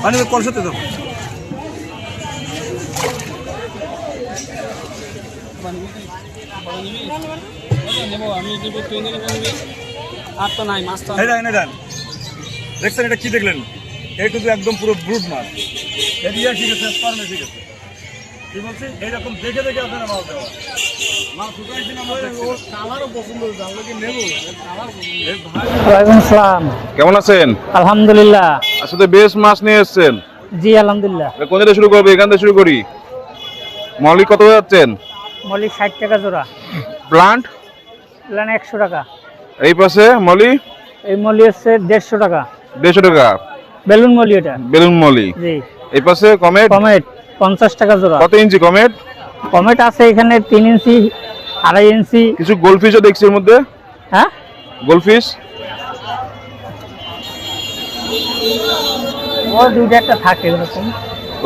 পানি করতে তো দেখছেন এটা কি দেখলেন? এই কিন্তু একদম পুরো ব্রুড মাছ। এরিয়া ঠিক আছে, ফার্মে ঠিক আছে। কি বলছি এইরকম দেখে দেখে আপনারা মাছ দেওয়া মাছ শুকাইছি না। কালারও পছন্দ হয়েছে, আমরা কি নেবো? ওয়ালাইকুম আসসালাম। কেমন আছেন? আলহামদুলিল্লাহ। আসলে বেশ মাছ নিয়ে এসেছেন। জি আলহামদুলিল্লাহ। কোন থেকে শুরু করবে? এখান থেকে শুরু করি। মৌলিক কত যাচ্ছেন? মলি 60 টাকা জোড়া। প্লান্ট? প্লান 100 টাকা। এই পাশে মলি? এই মলি হচ্ছে 150 টাকা। 150 টাকা। বেলুন মলি এটা। বেলুন মলি। জি। এই পাশে কমেট? কমেট 50 টাকা জোড়া। কত ইঞ্চি কমেট? কমেট আছে এখানে 3 ইঞ্চি, 2.5 ইঞ্চি। কিছু গোলফিশও দেখছি এর মধ্যে। হ্যাঁ গোলফিশ ও দুইটা একটা থাকে এরকম।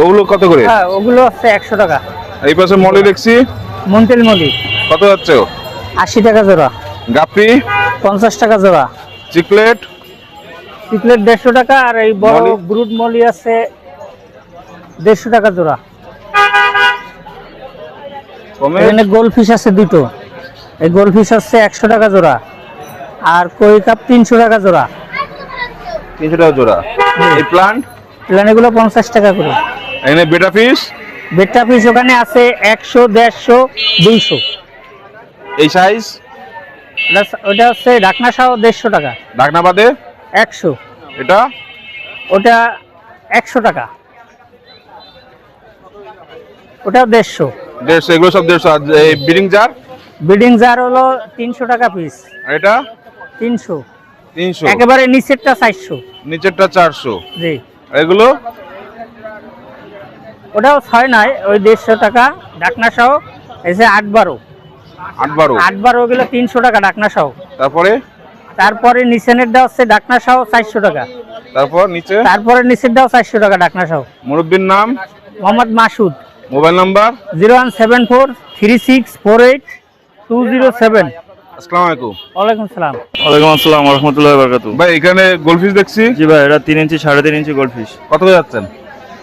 ওগুলো কত করে? হ্যাঁ ওগুলো হচ্ছে 100 টাকা। এই পাশে মলি দেখছি। মন্তেল মলি কত যাচ্ছে? 80 টাকা জোড়া। গাপ্পি 50 টাকা জোড়া। চিকলেট? চিকলেট 150 টাকা। আর এই বড় মলি? ব্রুড মলি আছে 150 টাকা জোড়া। কমেট? এখানে গোলফিশ আছে দুটো। এই গোলফিশ আছে 100 টাকা জোড়া। আর কই কাপ 300 টাকা জোড়া। 300 টাকা জোড়া। এই প্লান্ট? প্লান এগুলো 50 টাকা করে। এখানে বেটা ফিশ? বেটা পিস ওখানে আছে 100, 150, 200। এই সাইজ? ওটা হচ্ছে ঢাকনা সহ 150 টাকা। ঢাকনা বাদে? 100। এটা? ওটা 100 টাকা। ওটা 150। 150। এগুলো সব 150। আর এই ব্রিডিং জার? ব্রিডিং জার হলো 300 টাকা পিস। আর এটা? 300। 300। একেবারে নিচেরটা 400। নিচেরটা 400। জি। আর এগুলো? ওটাও 6 নয়, ওই 150 টাকা ঢাকনা সহ। এসে 8-12। 8-12। 8-12 ওগুলো 300 টাকা ঢাকনা সহ। তারপরে নিচেরটা হচ্ছে ঢাকনা সহ 400 টাকা। তারপর নিচে? তারপরে নিচেরটাও 400 টাকা ঢাকনা সহ। মুরব্বির নাম? মোহাম্মদ মাসুদ। Mobile number? 017436207। আসসালামু আলাইকুম। ওয়ালাইকুম সালাম। ওয়ালাইকুম আসসালাম ওয়া রাহমাতুল্লাহি ওয়া বারাকাতুহু। ভাই এখানে গোলফিশ দেখছি। জি ভাই, এটা 3 ইঞ্চি 3.5 ইঞ্চি গোল্ডফিশ। কত করে যাচ্ছেন?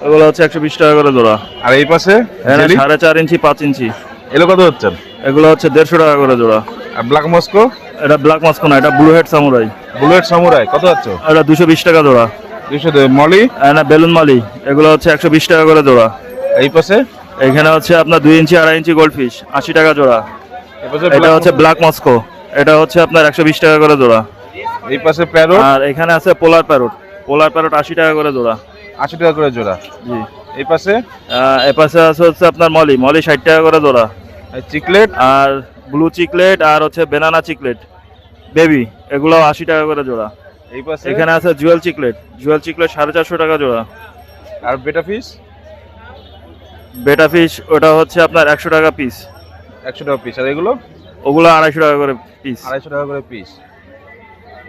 এগুলো হচ্ছে 120 টাকা করে জোড়া। আর এই পাশে? এখানে 4.5 ইঞ্চি 5 ইঞ্চি। এগুলো কত যাচ্ছেন? এগুলো হচ্ছে 150 টাকা করে জোড়া। আর ব্ল্যাক মস্কো? এটা ব্ল্যাক মাস্কো না, এটা blue head samurai. Bullet samurai কত যাচ্ছে? এটা 220 টাকা জোড়া। 200। মলি? না বেলুন মালি, এগুলো হচ্ছে 120 টাকা করে জোড়া। এই পাশে? এখানে হচ্ছে আপনার 2 ইঞ্চি 2.5 ইঞ্চি গোল্ডফিশ 80 টাকা জোড়া। এই পাশে? এটা হচ্ছে ব্ল্যাক মস্কো, এটা হচ্ছে আপনার 120 টাকা করে জোড়া। এই পাশে প্যারট? আর এখানে আছে পোলার প্যারট। পোলার প্যারট 80 টাকা করে জোড়া। 80 টাকা করে জোড়া। জি। এই পাশে? এই পাশে আছে হচ্ছে আপনার মলি 60 টাকা করে জোড়া। চিকলেট? আর ব্লু চিকলেট আর হচ্ছে বেনানা চিকলেট বেবি, এগুলো 80 টাকা করে জোড়া। এই পাশে? এখানে আছে জুয়েল চিকলেট 450 টাকা জোড়া। আর বেটা ফিশ? বেটা ফিশ ওটা হচ্ছে আপনার 100 টাকা পিস। 100 টাকা পিস। আর এগুলো? ওগুলো 250 টাকা করে পিস। 250 টাকা করে পিস।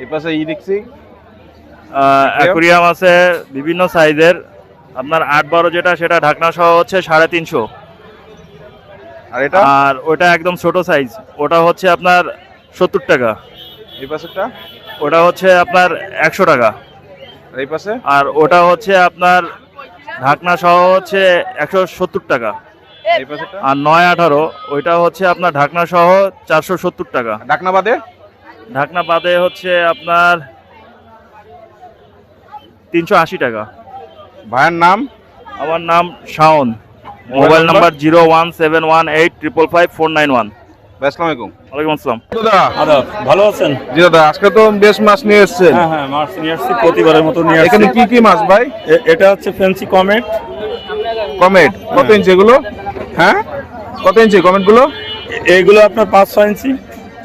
এই পাশে ই দেখছি অ্যাকুরিয়াম আছে বিভিন্ন সাইজের। আপনার 8-12 যেটা, সেটা ঢাকনা সহ হচ্ছে 350। আর এটা? আর ওটা একদম ছোট সাইজ, ওটা হচ্ছে আপনার 70 টাকা। এই পাশেরটা? ওটা হচ্ছে আপনার 100 টাকা। আর এই পাশে? আর ওটা হচ্ছে আপনার ঢাকনা সহ হচ্ছে 170 টাকা। এই পাশেরটা? আর 9-18 ওইটা হচ্ছে আপনার ঢাকনা সহ 470 টাকা। ঢাকনা বাদে? ঢাকনা বাদে হচ্ছে আপনার 380 টাকা। ভাইয়ের নাম? আমার নাম শাওন। Mobile number 01718555491। আসসালামু আলাইকুম। ওয়ালাইকুম আসসালাম। দাদা ভালো আছেন? জি দাদা, আজকে তো বেশ মাছ নিয়ে এসেছেন। হ্যাঁ হ্যাঁ, মাছ নিয়ে আসছি, প্রতিবারের মতো নিয়ে আসছি। এখানে কি কি মাছ ভাই? এটা হচ্ছে ফ্যান্সি কমেট। কমেট কত ইঞ্চি এগুলো? হ্যাঁ, কত ইঞ্চি কমেট গুলো? এইগুলো আপনার 5-6 ইঞ্চি।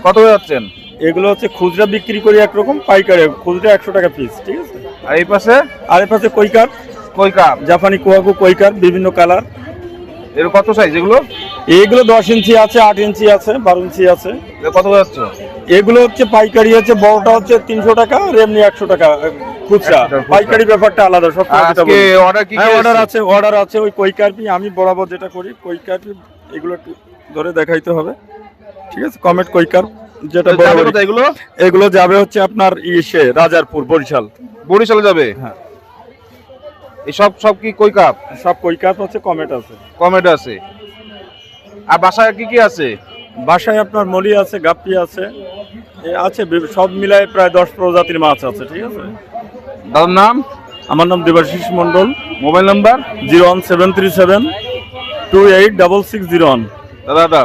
কত যাচ্ছেন? এগুলো হচ্ছে খুচরা বিক্রি করি একরকম, পাইকারি খুচরা 100 টাকা পিস। ঠিক আছে। আর এই পাশে? আর এই পাশে কৈকার, কই কাপ? জাপানি কোয়াকু কৈকার, বিভিন্ন কালার। এর কত সাইজ এগুলো? এইগুলো 10 ইঞ্চি আছে, 8 ইঞ্চি আছে, 12 ইঞ্চি আছে। এটা কত করে যাচ্ছে? এগুলো হচ্ছে পাইকারি, হচ্ছে বড়টা হচ্ছে 300 টাকা আর এমনি 100 টাকা খুচরা। 100 টাকা খুচরা। পাইকারি ব্যাপারটা আলাদা সব। আজকে অর্ডার কি অর্ডার আছে, অর্ডার আছে। ওই কই কার্পি আমি বরাবর যেটা করি, কই কার্পি এগুলো একটু ধরে দেখাইতে হবে, ঠিক আছে? কমেট কই কার্প যেটা বরাবর। এগুলো এগুলো যাবে হচ্ছে আপনার ইসে রাজারপুর, বরিশাল। বরিশালে যাবে? হ্যাঁ। এই সব কি কই কাপ? সব কই কার্প আছে, কমেট আছে। কমেট আছে। আর বাসায় কি কি আছে? বাসায় আপনার মলি আছে, গাপ্পি আছে, আছে সব মিলায় প্রায় 10 প্রজাতির মাছ আছে, ঠিক আছে? দাদার নাম? আমার নাম দেবাশিস মন্ডল। Mobile number? 01737 286601। দাদা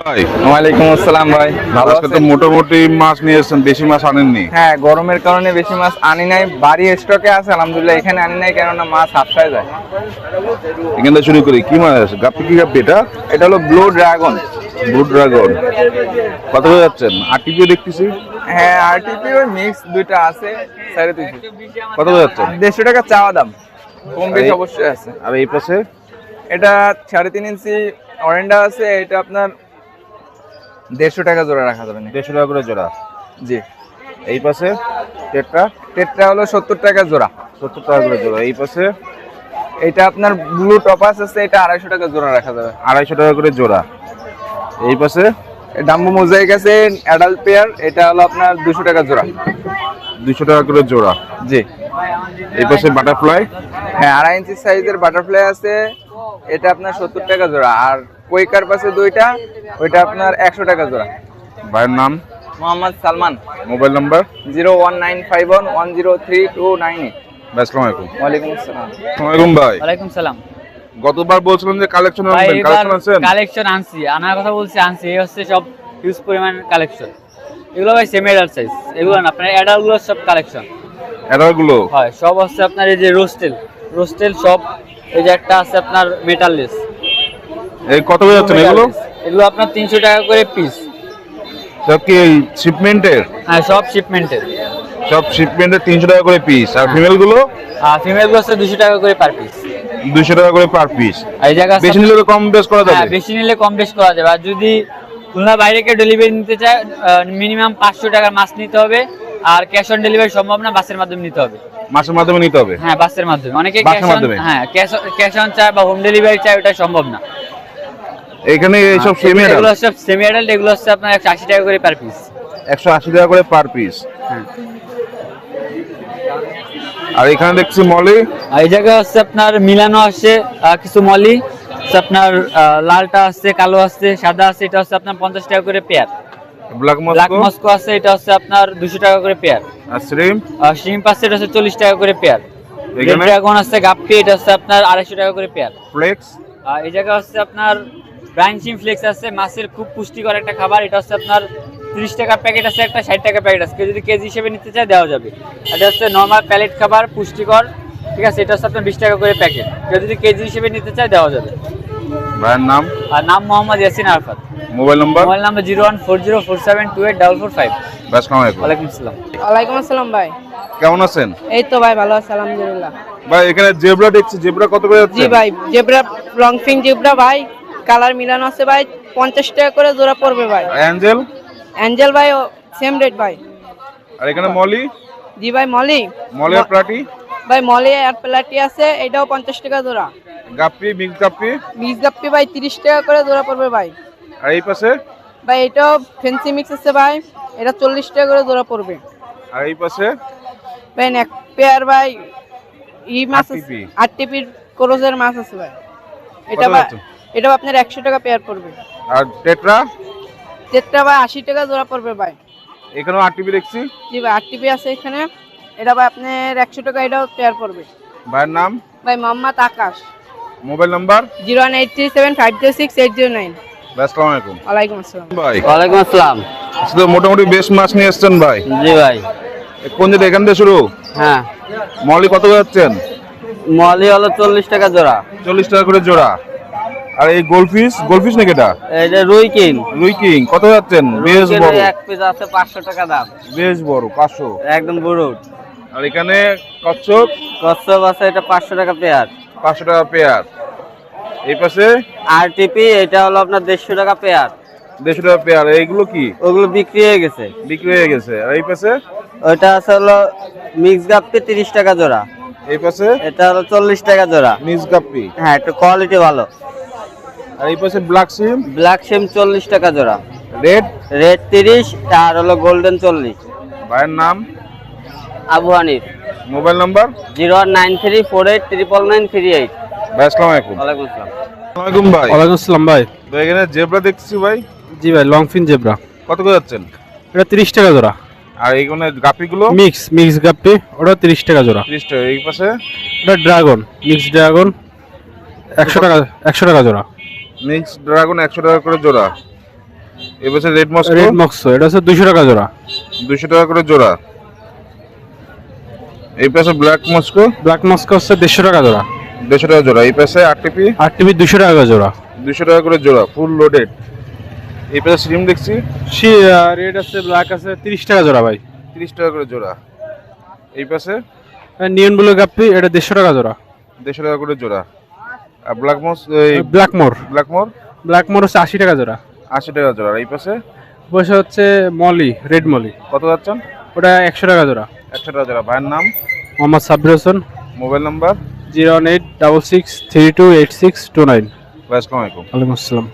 ভাই, ওয়ালাইকুম আসসালাম ভাই, ভালো আজকে তো আছেন? মোটামুটি মাছ নিয়ে এসেছেন, বেশি মাছ আনেননি। হ্যাঁ, গরমের কারণে বেশি মাছ আনি নাই, বাড়ি স্টকে আছে আলহামদুলিল্লাহ। এখানে আনি নাই কেননা মাছ হাফসায় যায়। এখান থেকে শুরু করি। কি মাছ আছে? গাপ্পি কি গাপ্পি এটা? এটা হলো ব্লু ড্রাগন। ব্লু ড্রাগন কত করে যাচ্ছেন? আরটিপিও দেখতেছি। হ্যাঁ, আরটিপি ওই মিক্স দুইটা আছে, 350। কত করে যাচ্ছেন? 150 টাকা চাওয়া দাম, কম বেশি এই- অবশ্যই আছে। আর এই পাশে এটা 3.5 ইঞ্চি অরেন্ডা আছে, এটা আপনার 150 টাকা জোড়া রাখা যাবে না। 150 টাকা করে জোড়া। জি। এই পাশে টেট্রা টেট্রা হলো 70 টাকা জোড়া। 70 টাকা করে জোড়া। এই পাশে এটা আপনার ব্লু টপাস আছে, এটা 250 টাকা জোড়া রাখা যাবে। 250 টাকা করে জোড়া। এই পাশে ডাম্বো মোজাইক আছে অ্যাডাল্ট পেয়ার, এটা হলো আপনার 200 টাকা জোড়া। 200 টাকা করে জোড়া। জি। এই পাশে বাটারফ্লাই হ্যাঁ, 2.5 ইঞ্চি সাইজের বাটারফ্লাই আছে, এটা আপনার 70 টাকা জোড়া। আর কুইকার পাশে দুইটা, ওইটা আপনার 100 টাকা জোড়া। ভাইয়ের নাম? মোহাম্মদ সালমান। Mobile number? 01951103298। আসসালামু আলাইকুম। ওয়ালাইকুম আসসালাম। আসসালামু আলাইকুম ভাই। ওয়ালাইকুম সালাম। গতবার বলছিলেন যে কালেকশন ভাই আনবেন, এবার কালেকশন আনছেন? কালেকশন আনছি, আনার কথা বলছি, আনছি। এই হচ্ছে সব হিউজ পরিমাণ কালেকশন। এগুলো ভাই সেমি অ্যাডাল্ট সাইজ, এগুলো না আপনার অ্যাডাল্ট গুলো সব কালেকশন এডারগুলো হয়। সব হচ্ছে আপনার এই যে রোস্টেল সব। এই যে একটা আছে আপনার মেটাললেস। এই কত করে যাচ্ছেন এগুলো? এগুলো আপনার 300 টাকা করে পিস। সব কি শিপমেন্টের? হ্যাঁ, সব শিপমেন্টের। সব শিপমেন্টের 300 টাকা করে পিস। আর ফিমেল গুলো? আর ফিমেল গুলো হচ্ছে 200 টাকা করে পার পিস। 200 টাকা করে পার পিস। আর এই জায়গা বেশি নিলে তো কম বেশ করা হ্যাঁ, যাবে। বেশি নিলে কম বেশ করা যাবে। আর যদি খুলনা বাইরে কেউ ডেলিভারি নিতে চায়, মিনিমাম 500 টাকার মাছ নিতে হবে। আর ক্যাশ অন ডেলিভারি সম্ভব না, বাসের মাধ্যমে নিতে হবে। মাসের মাধ্যমে নিতে হবে? হ্যাঁ, বাসের মাধ্যমে। অনেকে বাসের মাধ্যমে? হ্যাঁ, ক্যাশ অন চায় বা হোম ডেলিভারি চায়, ওটা সম্ভব না। এখানে এইসব সেমি এগুলো সব সেমি অ্যাডাল্ট, এগুলো হচ্ছে আপনার 180 টাকা করে পার পিস। 180 টাকা করে পার পিস। হ্যাঁ। আর এখানে দেখছি মলি। আর এই জায়গায় হচ্ছে আপনার মিলানো আছে কিছু মলি। আপনার লালটা আছে, কালো আছে, সাদা আছে। এটা হচ্ছে আপনার 50 টাকা করে pair. Black black Moscow Moscow আছে, এটা হচ্ছে আপনার 200 টাকা করে পেয়ার। আর শ্রিম্প শিম্প আছে, এটা হচ্ছে 40 টাকা করে পেয়ার। এখানে ড্রাগন আছে, গাপ্পি, এটা হচ্ছে আপনার 250 টাকা করে পেয়ার। ফ্লেক্স আর এই জায়গা হচ্ছে আপনার ব্রাঞ্চিং ফ্লেক্স আছে, মাছের খুব পুষ্টিকর একটা খাবার। এটা হচ্ছে আপনার 30 টাকা প্যাকেট আছে একটা, 60 টাকা প্যাকেট আছে। কেউ যদি কেজি হিসেবে নিতে চায় দেওয়া যাবে। এটা হচ্ছে নর্মাল প্যালেট খাবার, পুষ্টিকর, ঠিক আছে? এটা হচ্ছে আপনার 20 টাকা করে প্যাকেট। কেউ যদি কেজি হিসেবে নিতে চায় দেওয়া যাবে। ভাইয়ের নাম? আর নাম Mohammad Yasin Arafat. Mobile number? Mobile number 01404728445। আসসালামু আলাইকুম। ওয়ালাইকুম আসসালাম। ওয়ালাইকুম আসসালাম ভাই। কেমন আছেন? এই তো ভাই ভালো আছে আলহামদুলিল্লাহ। ভাই এখানে জেব্রা দেখছি, জেব্রা কত করে যাচ্ছে? জি ভাই, জেব্রা লংফিং জেব্রা ভাই, কালার মিলানো আছে ভাই, 50 টাকা করে জোড়া পড়বে ভাই। অ্যাঞ্জেল? অ্যাঞ্জেল ভাই সেম রেট ভাই। আর এখানে মলি? জি ভাই, মলি মলের প্লাটি? ভাই, মলি আর প্লাটি আছে, এটাও 50 টাকা জোড়া। গাপ্পি, মিক্স গাপ্পি? মিক্স গাপ্পি ভাই 30 টাকা করে জোড়া পড়বে ভাই। আর এই পাশে? ভাই এটাও ফেন্সি মিক্স আছে ভাই, এটা 40 টাকা করে জোড়া পড়বে। আর এই পাশে? ভাই এক পেয়ার ভাই ই মাছ আছে, RTP 8 ক্রোজের মাছ আছে ভাই। এটা কত ভাই, যাচ্ছে? এটাও আপনার 100 টাকা পেয়ার পড়বে। আর টেট্রা? টেট্রা ভাই 80 টাকা জোড়া পড়বে ভাই। এখানেও আরটিপি দেখছি। জি ভাই, 8 আছে এখানে, এটা ভাই আপনার 100 টাকা, এটাও পেয়ার পড়বে। ভাইয়ের নাম? ভাই মোহাম্মদ আকাশ। Mobile number? 01837506809। আসসালামু আলাইকুম। ওয়ালাইকুম আসসালাম। ভাই ওয়ালাইকুম আসসালাম। আজকে মোটামুটি বেশ মাছ নিয়ে এসছেন ভাই। জি ভাই। কোন যেটা এখান থেকে শুরু? হ্যাঁ, মলি কত করে যাচ্ছেন? মলি হলো 40 টাকা জোড়া। 40 টাকা করে জোড়া। আর এই গোলফিশ নাকি এটা? এটা রুই কিং। রুই কিং কত যাচ্ছেন? বেশ বড়, এক পিস আছে 500 টাকা দাম, বেশ বড়, 500। একদম বড়। আর এখানে কচ্ছপ? কচ্ছপ আছে, এটা 500 টাকা পেয়ার। 500 টাকা পেয়ার। এই পাশে আরটিপি এটা হলো আপনার 150 টাকা পেয়ার। 150 টাকা পেয়ার। এইগুলো কি ওগুলো বিক্রি হয়ে গেছে। বিক্রি হয়ে গেছে? আর এই পাশে ওইটা আছে হলো মিক্স গাপ্পি 30 টাকা জোড়া। এই পাশে এটা হলো 40 টাকা জোড়া। মিক্স গাপ্পি। হ্যাঁ, একটু কোয়ালিটি ভালো। আর এই পাশে ব্ল্যাক সিম। ব্ল্যাক সিম 40 টাকা জোড়া। রেড রেড 30 আর হলো গোল্ডেন 40। ভাইয়ের নাম? আবু হানিফ। Mobile number? 09348993938। ভাই আসসালামু আলাইকুম। ওয়ালাইকুম আসসালাম। আসসালামু আলাইকুম ভাই। ওয়ালাইকুম আসসালাম ভাই। ভাই এখানে জেব্রা দেখছি ভাই। জি ভাই, লংফিন জেব্রা। কত করে যাচ্ছেন? এটা 30 টাকা জোড়া। আর এইখানে গাপিগুলো? মিক্স গাপ্পি, ওটা 30 টাকা জোড়া। 30 টাকা। এই পাশে এটা ড্রাগন, মিক্স ড্রাগন 100 টাকা জোড়া। মিক্স ড্রাগন 100 টাকা করে জোড়া। এই পাশে রেড মস্কো? রেড মক্সো এটা হচ্ছে 200 টাকা জোড়া। 200 টাকা করে জোড়া। এই পাশে ব্ল্যাক মস্কো? ব্ল্যাক মস্কো হচ্ছে 150 টাকা জোড়া। 150 টাকা জোড়া। এই পাশে আরটিপি? আরটিপি 200 টাকা জোড়া। 200 টাকা করে জোড়া, ফুল লোডেড। এই পাশে সিম দেখছি, রেড আছে, ব্ল্যাক আছে 30 টাকা জোড়া ভাই। 30 টাকা করে জোড়া। এই পাশে নিয়ন ব্লু গাপ্পি, এটা 150 টাকা জোড়া। 150 টাকা করে জোড়া। আর ব্ল্যাক মস ব্ল্যাকমোর ব্ল্যাকমোর হচ্ছে 80 টাকা জোড়া। 80 টাকা জোড়া। এই পাশে বসে হচ্ছে মলি, রেড মলি, কত যাচ্ছেন? ওটা 100 টাকা জোড়া। 100 টাকা জোড়া। ভাইয়ের নাম? মোহাম্মদ সাব্বির হোসেন। Mobile number? 01866328629। ভাই আসসালামু আলাইকুম। ওয়ালাইকুম আসসালাম।